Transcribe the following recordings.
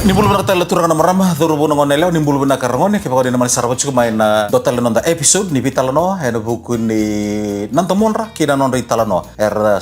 Nimbul benak tala turang nama ramah turu bunong oneleo nimbul benak karangone ke pagod naman sarap cukup main dotal nonda episode ni bitalano hena buku ni nantomonra kina nonda italano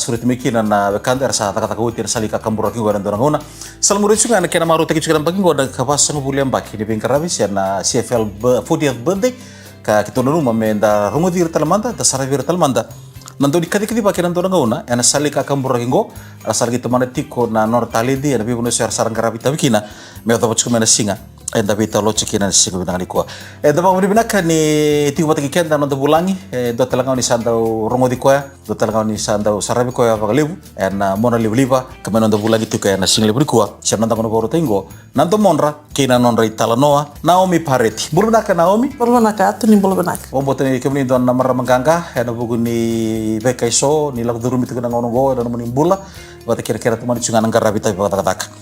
sulit mikina na bekanter sa taka utir salika kambura ki godan dorangona salmuri juga na kena maru teki juga pagi godan kapasa ngubulian baki di bingkarabis ya na CFL 40th birthday ka kitonu mamenda rungudir talamanda ta saravir talamanda nanto di kadi pakai nanto ngauna ena salika kambura kingo asal gitu mana tiko na nor talidi ada bibuno share sarang karabita bikina me to bachku mena singa enda bita lo cikina singa binang liko enda ba bini binaka ni tiko pataki kenda nanto bulangi do telangau ni sandau rongo di koya do telangau ni sandau sarabi koya bagalibu ena mona liba kemana nanto bulangi tiko ena singa libu koa siap nanto kono goro tengo nanto monra kina nonra italanoa Naomi Pareti bulu binaka Naomi bulu binaka atu ni bulu binaka omboteni kemni don namar manganga ena bugu ni bekai so ni lagu durumi tu kena ngono go dan menimbula bata kira-kira teman cunga nanggar rabita kata-kata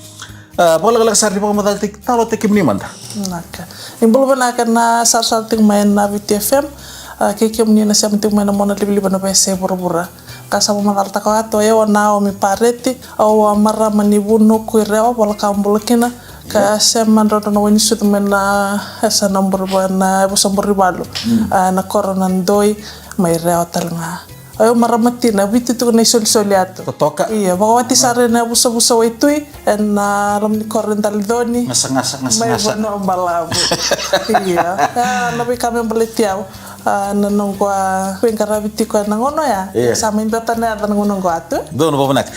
pola galak sar di pamatal tik talo tek kimni manda naka imbul bana kana sar ting main na VTFM keke mni na siam ting main mona libli bana pese bura kasa pamatal tako ato ya Naomi Pareti au amara manibunu kuirewa pola kambul kina ka seman rodo no wini sut mena esa nomor bana bosambor ribalu na corona ndoi mai rewa talanga ayo maramati na bitu tu na sol ato toka iya bawati sare na busa waitui en lam ni korental doni ngasang may bono balabu iya nabi kami belitiaw nanong ko pengkarabiti ko nangono ya sama indota na nangono ko ato dono ba banak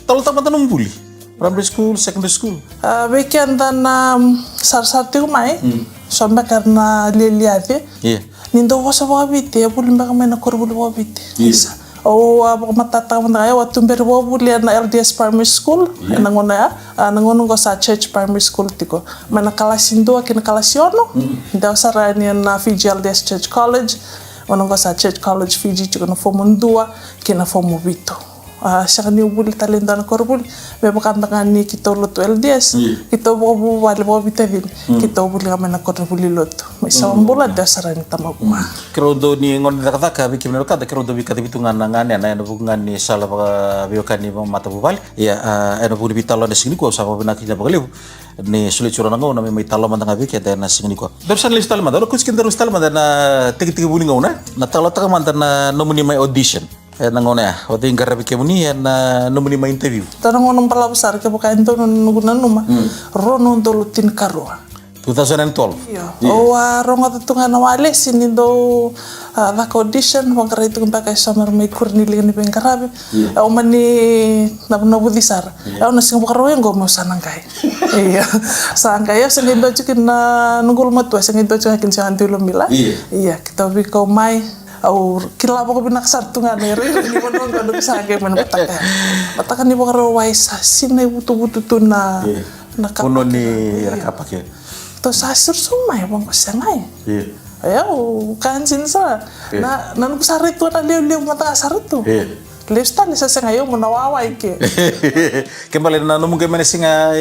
talo taman tanong buli primary school secondary school weekend na sar-sarti umay sampai karena liliate iya nindo ko sa wabiti pulin ba kami na korbul wabiti yes o matatang na kaya watumber wabuli na LDS Primary School nangono ya nangono ko sa Church Primary School tiko mana kalasin do akin kalasyono daw sarani na Fiji LDS Church College wono ko sa Church College Fiji tiko na form 2 kina form 8 siya ni ubuli talento na korbul may pakantangan ni kita loto LDS kita bubu wali bitavin kita ubuli kami na korbul loto may isang bulan daw sarani tamaguma kerodo ni ngon kata bikin mereka ada kerodo bikat bitungan nangan ya na hubungan ni salah biokan ni mata bubal ya eno budi bitalo na sini ko sama benakinya bagalibu ni sulit curang ngau na may talo mantang abik ya na sini ko darsan list talo mantang kus kintar ustal mantang na tiki buli ngau na talo taka mantang na nomuni may audition nangone ya waktu yang garap kemuni ya na nomuni may interview tanang ngonong pala besar ke bukan itu nugunan numa rono dolutin karua 2012 iya rongo tutungan wale sini do vak audition wangkara itu pakai summer may kurnili ni pengkarabi o mani nabu disar o nasing bukaro yang go mo sanangkai iya sanangkai ya sing do cikin na nungul matua sing do cikin sing anti lumila iya kita bi ko mai au kila ko binak sartungan ero ni mono ko bisa ge man patakan ni bukaro waisa sine butu-butu tuna kuno ni rakapak ya to sasur sumay bang ko sangay ayo kan sinsa na nan ko sarit to na liw mata sarit to lista ni sa sangayo mo nawaway ke kembali na nung kemene singa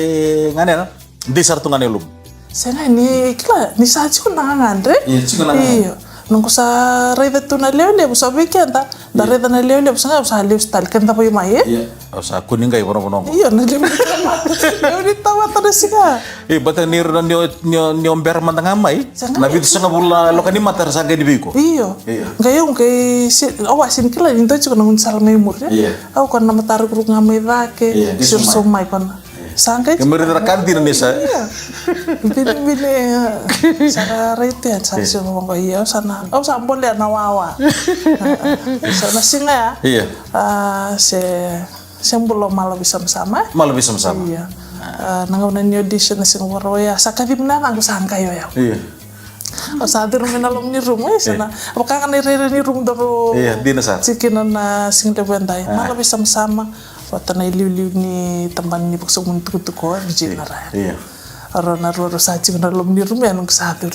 ngane no di sartungan elum sangay ni kila ni sa ko nangangandre iyo nung ko sa reda to na liw sa weekend da reda na liw sa liw style kan tapo yung maye o sa kuning kay bono iyo na liw yo di tawa ta siga bata nir na ni omber mantang amay na bitu sa ngabula lokani matar sa gadi biko iyo gayong kay awasin kila into ko nung sal may mur au kon na matar ko ngamay dake sur sumay kon sangkay kemudian kantin ni sa bini sara rete yan sa mo ko iyo sana au sampol ya nawawa sana singa ya se belum malu bisa sama iya nangaw na ni audition na sing waroya sa kabib na ang sangka yo ya iya o sa dir mo nalom ni room sana baka kan ni room do iya di na sa sikin na sing lebenday malu bisa sama wata na iliw ni tamban ni bukso mo tuko bijin na ra iya arona roro sa chi na lom ni room ya nung sa dur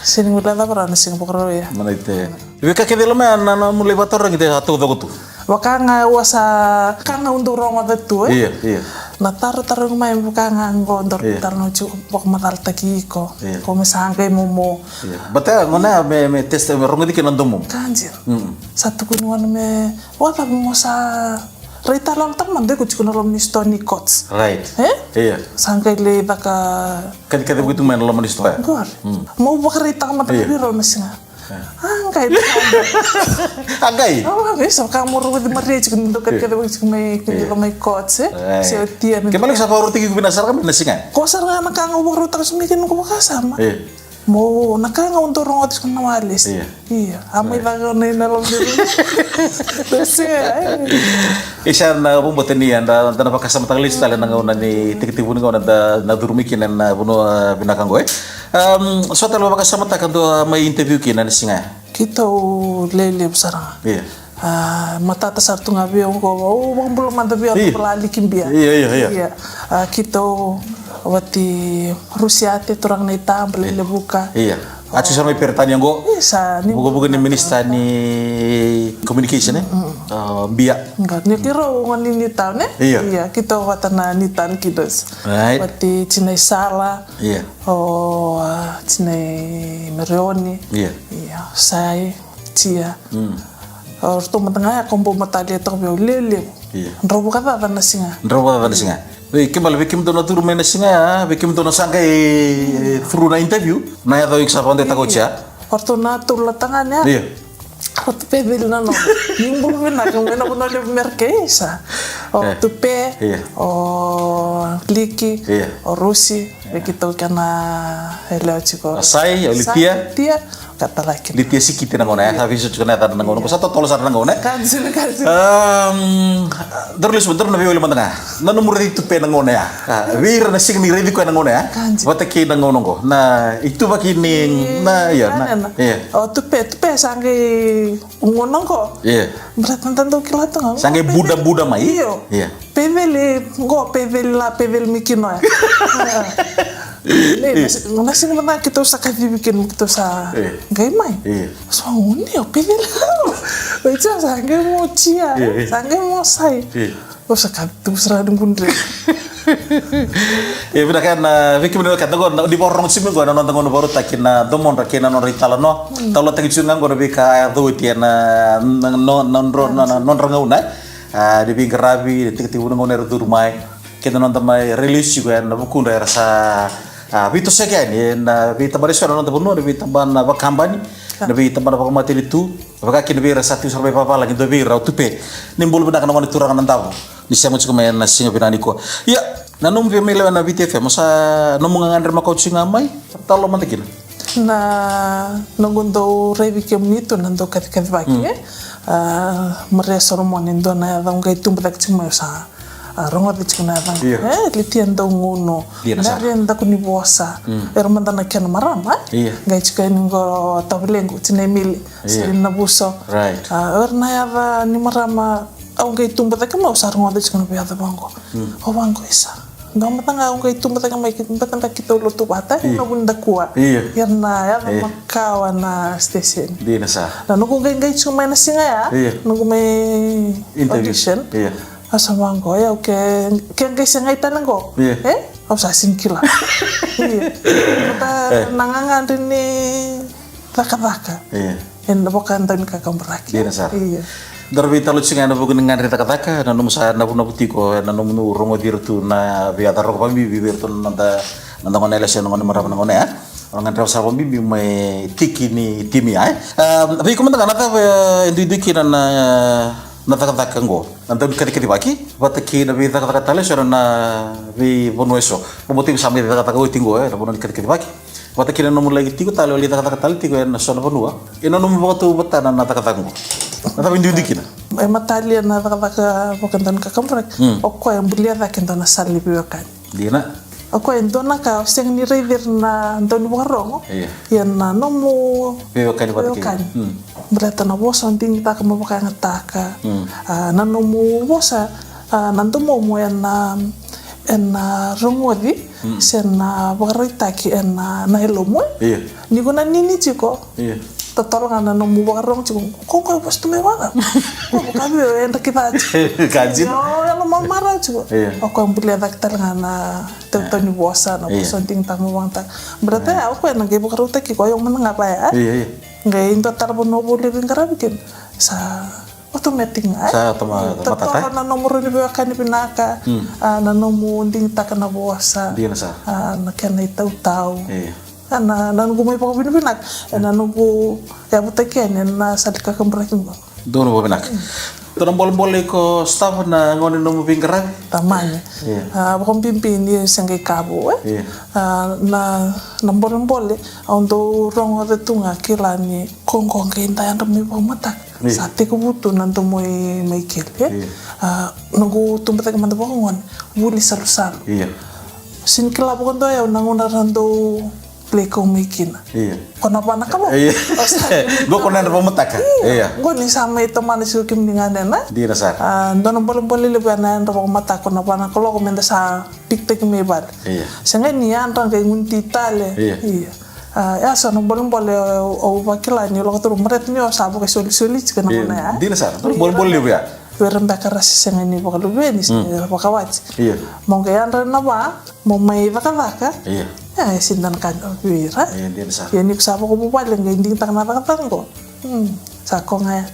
sing wala la para na sing bukro ya mana ite ibe ka kedelo me na mulai bator gitu satu dogo tu waka nga wasa kanga undurong wa tu iya natar tarong may buka nga ngondor tarno chu bok matal taki ko misangkay mo bata ngona me test me rongo di kenon domo kanjir satu kunuan me wala mo sa Rita lang taman de kuchikuna rom ni Stony Cots. Right. Iya. Sangkai le daka Kan begitu main laman itu ya. gor. Mau bakar Rita kamat biro na singa. Angkai de. Agai. Oh, bisa kamu ruwet mari chikun do kat may Cots Si tia Kemana sa paru tinggi binasar kami nasinga. Kosar nga nakangawag rutak sumikin ko kasama. Iya. Mo nakangawag to rongotis ko nawalis. Iya. Amay lang na inalam dito. Kasi Isa na pumbutin niya na napakasama tang lista lang nga ni tikitibu nga na durumikin na puno binakanggo so talo makasama ta kanto may interview kina ni singa. Kita lele sarang. Iya. Matata sartu nga biyo ko. Bang belum manta biyo pelali kimbia. Iya. Kita wati Rusia te turang na ita lele buka. Iya. Aci sama pertanyaan go. Isa ni Buka ni minister ni communication biak. enggak ni kiro ngani ni tahu ne? Iya. Kita watana ni tan kidos. Right. Wati Chinai Sala. Iya. Chinai Merioni. Iya. Iya, saya Cia. Orto matanga kombo matali to be lele. Iya. Ndrobo kata na singa. Ndrobo kata singa. Kembali bikin tu natur mana singa, bikin tu nasangkai through na interview, na ya tahu iksa ponte takocha. Orto na tur la tangannya. Iya. Orto pe bil na no. Nimbul na kung na puno le merkeisa. Orto pe. O liki. O rusi. Begitu kana hello chiko. Asai, Olitia. Dia kata lagi. Litia sikit na ngona ya, habis itu kena tar na ngona. Satu tol sar na ngona. Kansin. Terus sebentar nabi oleh mana? Na nomor itu pe na ngona ya. Wir na sing ni ready ko na ngona ya. Bata ki na ngona ko. Na itu bakining na ya na. Iya. Oh tupe sange ngono ko. Iya. Berat tanto kilato nga. Sange buda mai. Iya. Pevel mikino ya. Nasi mana kita usah kaji bikin kita usah gay mai. So ini ya pevel. Baca sange mo cia, sange mo sai. Usah katu seradung bundre. Ya benar kan, Vicky benar kata gue di borong sih gue nonton gue baru takin na domon rakin na nori talano, talo takin cungang gue lebih kayak tuh dia na non rangauna, di pinggir rabi, di tiga nong nero turmai, kita nonton mai rilis juga na buku dari rasa, itu saya kan, na vi tambah restoran nonton penuh, vi tambah na kampanye, na vi tambah na mati itu, apakah kini vi rasa tuh sampai papa lagi tuh vi rau tupe, nimbul benar kan nong turangan nantau. Di sana juga main nasi ngapin ko. Ya, nanum pemilih na BTF, masa nung ngangar ma coaching amai, talo mantekin. Na nungundo revi kemunito nando kat baki. Mereka romonin do na dong kay tumbetak cuma sa rongot di cuma dong. Litian do nguno. Narian da kuni bosa. Ermanda na kian marama. Gay cika ningo tabelengo cinemil. Silin na buso. Right. Na ya ni marama. Ang kay tumbetak mo sa rongot di cuma biada bangko. O bangko isa. Dama tanga ang kay tumbetak may kitang kita ulo tu bata. Ino bunda kuwa. Yan na ya makawa na station. Di nasa. Na nung gay cuma na singa ya. Nung may audition. Asa bangko ya okay. Kaya gay singa itanang ko. O sa singkila. Kita nangangan din ni baka-baka. Yan na bukan tayo kakambaraki. Di nasa. Darbi talut singa na bukan dengan rita kataka na sa na puna butiko na nu rongo dirtu na biata roko pambi bibirtu nanda ngonela siya ngon marap ngone ya orang ngan sa pambi may tiki ni timi ay tapi kumanta kana ta individu kina na takataka ngo nanda kati baki bataki na bi takataka tale siya na bi bonueso pumuting sa mi takataka utingo na bonon kati baki bataki na nomor lagi tigo tale oli takataka tale tigo na sona bonua ino nomor batu betana na takataka ngo Nata individu kina. Matalia na taka bukan kakamprek. Oko yang belia tak kento na sali biwakan. Dina. Oko yang dona ka seng ni river na doni warong. Yan na nomu biwakan. Berata na bosa ting ta ka mabaka ngataka. Na nomu bosa nanto mo yan na rongodi sen na bakarita ki na elomo. Ni guna nini chiko. Tatolongan na nung buwarong cikong kok pas tu mewah kami yang kita kajin yang marah cikong aku yang beli ada kita dengan tentang bosan aku sonting tamu wang tak berarti aku yang nggak bukan rute kiko yang mana ngapa ya nggak itu telepon nopo living kerja bikin sa automatic nga. Sa matata. Tatoro na nomoro ni Baka ni Pinaka. Na nomu ding taka na bosa. Di na sa. Na kena itaw-taw. Iya. Na gumay pa ko Pinak. Na nugu ya butaken na salika kambraking ko. Doon mo binak. Tanong boleh ko staff na ngonin mo pingkaran. Tamanya. Bakong pimpin ni sangay kabo na boleh untuk rong ada tunga kilani kongkong kita yang demi pematak. Sate kebutuh nanti mai kil nunggu tumpat ke mana bangun buli salusal. Sin kila bukan doa ya nangun randu pleko mikin. Kenapa nak kamu? Gue konen pematak. Gue nih sama itu manis kim dengan nena. Di rasa. Dono boleh lebih anak yang mata kenapa nak kalau komenda sa tiktek mebat. Sehingga ni antang kayak ngunti tale. Ya sana boleh o bakila ni lo ketemu meret ni o sabu ke soli kan mana ya. Di rasa. Boleh ya. Berem bakar rasi sehingga ni bakal lebih ni bakawat. Mau kayak antang apa? Mau mai bakal. Sindan kan bira. Di rasa. Ya ni sabu ko bubal yang hindi tak nakakatan ko. Sako nga.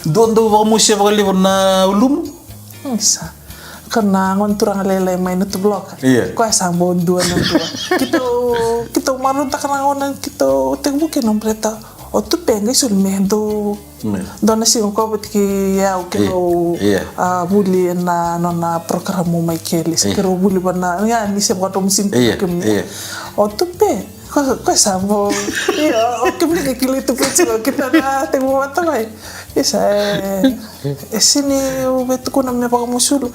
Doon daw ba musya bakal libon na ulum? Isa. Karena ngonturang lele main itu blok. Kau sang bonduan itu. Kita marun tak kena ngonan kita bukan nombreta. Tu pengen sul mendo. Dona sih kau betki ya kiro buli na nona program mau maikeli. Kiro buli bana ya ni se buat musim kemnya. Tu pe. Kau sambo, kemana kilo itu pun kita na tengok mata mai. Sini betul namanya pakai musul.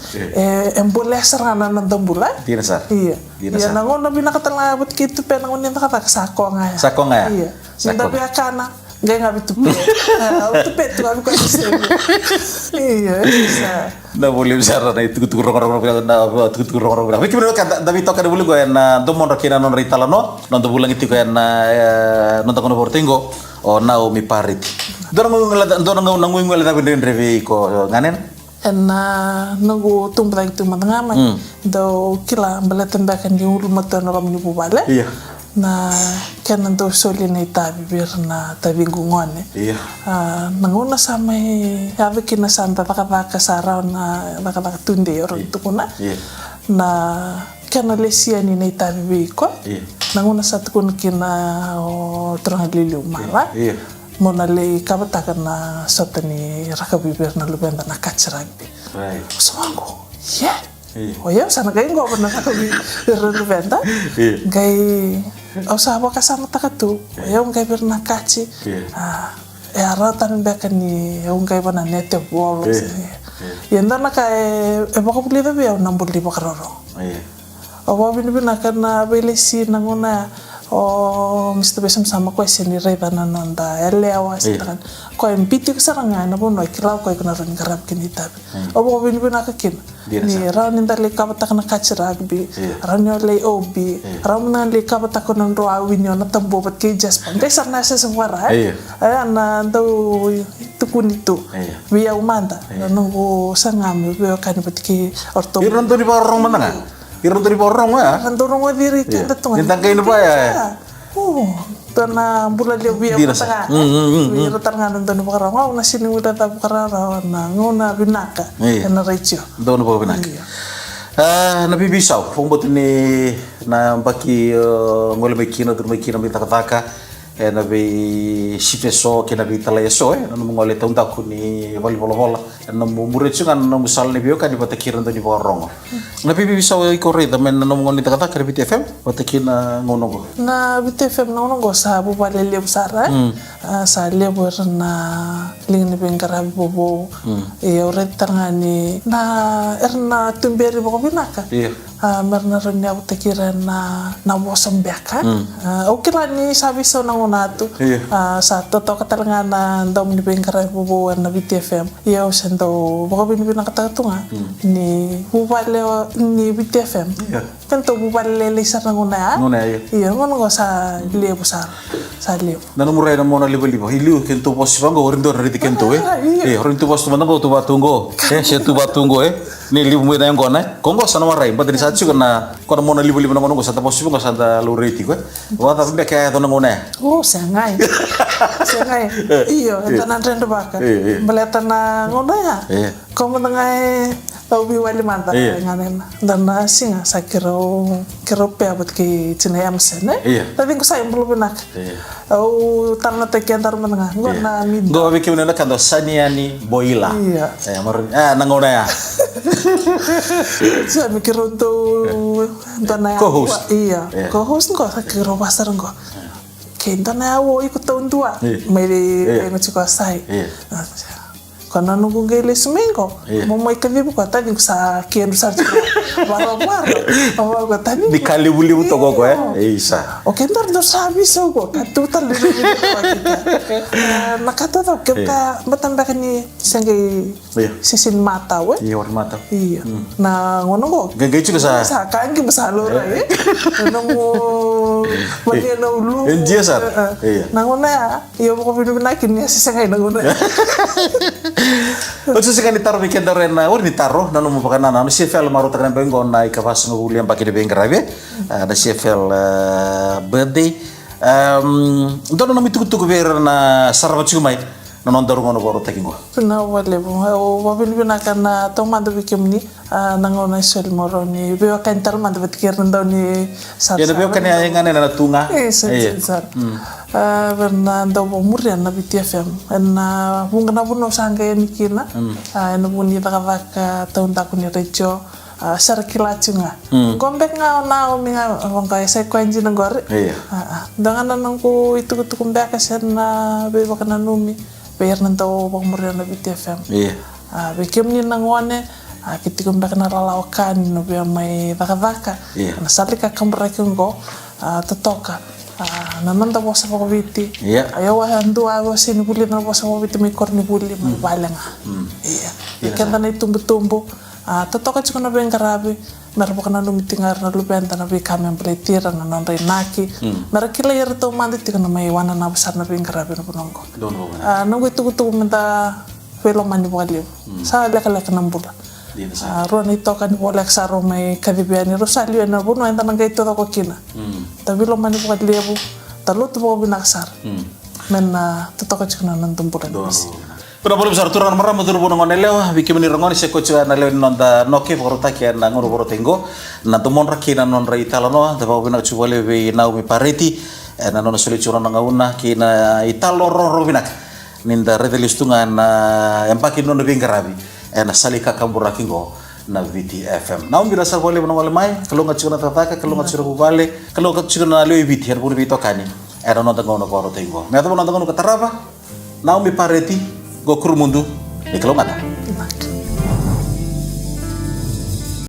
Boleh serangan nonton bulan. Tidak sah. Iya. Nangon nabi nak ketengah buat gitu penangon yang kata sakong ya. Sakong ya. Iya. Tapi akana. Gak betul. Betul betul aku kasih. Iya. Na boleh bicara na itu orang-orang orang. Tapi kemudian kan tapi toka dulu gue na domon rakina non ritala no non bulang itu gue na non tokono portingo o Naomi Parit. Dorang ngulad tapi den revi ko nganen. Na nunggu tumpah itu matang aman. Do kila belatan bahkan di ulu mata orang menyebu balik. Iya. Na kanan do soli na itabi bir na tabi ngungon. Iya. Nanguna sama yabe kina santa taka sarau na taka tunde orang itu kuna. Iya. Na kana lesia ni na itabi ko. Iya. Nanguna satu kun kina terang liliu mala. Iya. Mona le kabata kana sotani rakabibir na lubenda na kacragbi. Right. Semangku. Yeah. Oh ya, sana kayak nggak pernah kami benda. Kayak, usah apa kasama tak tu. Ya, kayak pernah kaci. Ya, ratan bahkan ni, kayak pernah netep wall. Ya, entah kayak, bakal beli tapi ya 60 karoro. Apa bini karena beli si nanguna. Mr. Besam sama ko sini reda nananda elewas kan ko empiti ko saranga na bono kilaw ko na ron garab kinita obo bin akakin ni raw ninda le kabata kana kaciragbi raw nyo le obi raw na le kabata ko nang roa winyo na tambo bat kay jaspan kay sarna sa sawara ay na daw tukunito biya umanda nunggu sangam biya kan bat ki orto iron to di parong mana Irun dari borong ya. Kan dorong wa diri kita tuh. Tentang kain apa ya? Tana bulan dia biar tengah. Biar tengah nonton bukan orang. Nasi ni udah tak bukan orang. Ngona binaka. Kena recio. Dono po binaka. Nabi bisau. Fungbat ini na baki ngole mekina tur mekina minta kataka. Nabi sipeso kena bi talayeso nanu ngole taunda kuni wali bola nanu murechu kan nanu sal ne bioka di batakiran to di borong nabi bisa ko re tamen nanu ngoni takata kare BTFM batakina ngono go na BTFM ngono go sa bu pale le sara sa le na ling ne bengkara bobo e ore tangani na erna tumberi bo binaka merna renya batakiran na bosam beka okira ni sabi so natu sa toto katalangana dom ni bengkara bobo na BTFM ya usendo baka binibina katatunga ni bubale ni BTFM tento bubale lisa ngona iya ngono go sa lebo sa lebo nanu murai na mona libo hiliu kento posibango orindo riti kento orindo pos tumango tu batungo se tu batungo ni libo mo na ngona kongo sana marai badri sa chu na kono mona libo na ngono go sa posibango sa luriti ko wata be ka to ngona sangai Sengai. Iyo, tanan rendo baka. Melihat na ngono ya. Komo tengah tau biwali mantap nganen. Dan singa sa kiro pe abot ki cina amsen. Tapi ko sa belum benak. Au tanah tekian tar menengah. Ngona mid. Go bikin mana kan Saniani Boila. Iya. Nangona ya. Saya mikir untuk tanah. Co-host. Iya. Co-host ko sa kiro pasar ko. Kita na wo ikut tahun tua, meri yang cukup sai. Karena nunggu gele seminggu, mau ikan ibu kata ni sa kian besar juga, baru kata ni. Dikali buli untuk kau isa. Oke, ntar habis kok, katu tar dulu kita. Nak kata tu kita bertambah ni senggai sisin mata, we. Iya warna mata. Iya. Nah, ngono kok. Genggai juga sa. Sa kan kita besar lor, nunggu bagian dulu. Dia sar. Iya. Nah, ngono ya. Iya, pokoknya binakin ya senggai ngono. Terus sih kan ditaruh bikin darena, ditaruh, nanu mau pakai nana, si file maru tekan benggon naik ke pas ngulian pakai di bengkarabe, ada si file birthday, untuk nanu itu berna sarwa cumai, nanu daru ngono baru taking gua. Pernah wale, wabin binakan na tong mandu bikin ni, nangona isol moro ni, bewa kantar mandu bikin rendau ni sar. Ya, bewa kan yang ane nana tunga. Sar. Berna ndau pomurian na BTFM na bunga na buno sangka ni kina na buni taka tahun takun ni rejo sar kilacunga gombek nga na minga wangka sai ko enjin ngore dengan nanangku itu kumbek sen na be bakana numi ber na ndau pomurian na BTFM be kemni nangwane kiti kumbek na ralawakan no be mai taka na salika kambrake ngo totoka naman ta bosa ko biti ayo handu ayo sini buli na bosa ko biti may korni buli may balang ikan tanay tumbo totoka chiko na ben karabi merpo kana lumitingar na lupenta na bi kamen pretira na nanday naki merakila yer to mandi tika na may wana na besar na ben karabi na punongko nunggu itu minta pelo mani baliw sa leka ng bula ruan ito kan boleh saro may kadibian ni Rosalio na buno enta nang gaito ko kina tapi lo mani buat liabu talu tu mau binaksar men totoko chukna nantum puran Pura boleh besar turun marah mutur buno ngone leo bikin menirongoni seko chua na leo nonda noke porota kia na ngono poro tengo na tumon rakina non rai talano da pau bina chua leo be Naomi Pareti na non suli chura na ngauna kina italo ro binak ninda redelistungan empaki non bingarabi na salika kambura kingo na VTFM. Naum bila sar boleh menongol mai, kalau nggak cuma tataka, kalau nggak cuma balik, kalau nggak cuma nalui VT, harus bito kani. Nonton ngono koro tengo. Mereka nonton ngono ketarapa. Naomi Pareti, go kuru mundu, di kalau nggak.